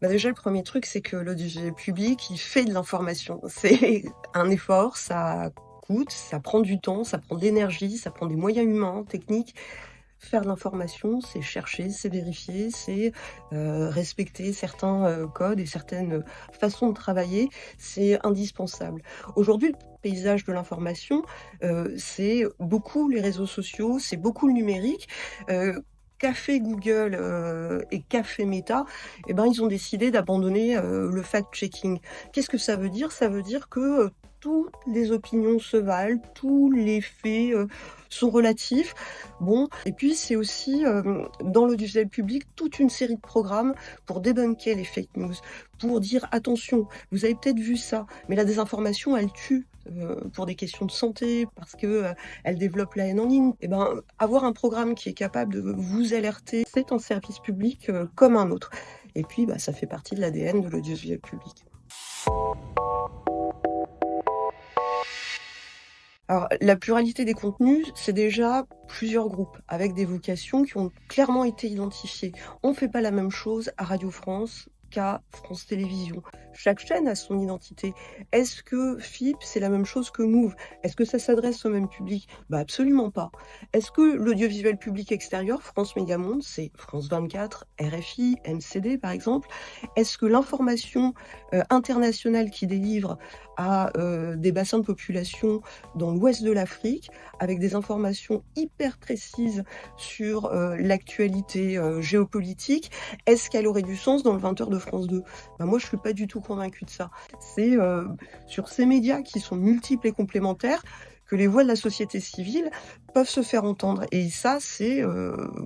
Bah, déjà, le premier truc, c'est que l'audiovisuel public, il fait de l'information. C'est un effort, ça coûte, ça prend du temps, ça prend de l'énergie, ça prend des moyens humains, techniques. Faire de l'information, c'est chercher, c'est vérifier, c'est, respecter certains, codes et certaines, façons de travailler. C'est indispensable. Aujourd'hui, le paysage de l'information, c'est beaucoup les réseaux sociaux, c'est beaucoup le numérique. Qu'a fait Google, et qu'a fait Meta? Eh ben, ils ont décidé d'abandonner, le fact-checking. Qu'est-ce que ça veut dire? Ça veut dire que, toutes les opinions se valent, tous les faits, sont relatifs. Bon, et puis c'est aussi, dans l'audiovisuel public, toute une série de programmes pour débunker les fake news, pour dire: «Attention, vous avez peut-être vu ça, mais la désinformation, elle tue», pour des questions de santé, parce que, elle développe la haine en ligne. Et ben, avoir un programme qui est capable de vous alerter, c'est un service public, comme un autre. Et puis, bah, ça fait partie de l'ADN de l'audiovisuel public. Alors, la pluralité des contenus, c'est déjà plusieurs groupes avec des vocations qui ont clairement été identifiées. On ne fait pas la même chose à Radio France qu'à France Télévisions. Chaque chaîne a son identité. Est-ce que FIP, c'est la même chose que Move? Est-ce que ça s'adresse au même public? Bah absolument pas. Est-ce que l'audiovisuel public extérieur, France Média Monde, c'est France 24, RFI, MCD par exemple? Est-ce que l'information internationale qui délivre à des bassins de population dans l'ouest de l'Afrique, avec des informations hyper précises sur, l'actualité, géopolitique. Est-ce qu'elle aurait du sens dans le 20h de France 2? Bah, moi, je suis pas du tout convaincue de ça. C'est, sur ces médias qui sont multiples et complémentaires que les voix de la société civile peuvent se faire entendre, et ça, c'est,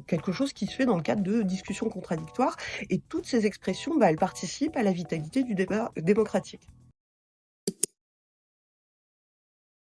quelque chose qui se fait dans le cadre de discussions contradictoires, et toutes ces expressions, bah, elles participent à la vitalité du débat démocratique.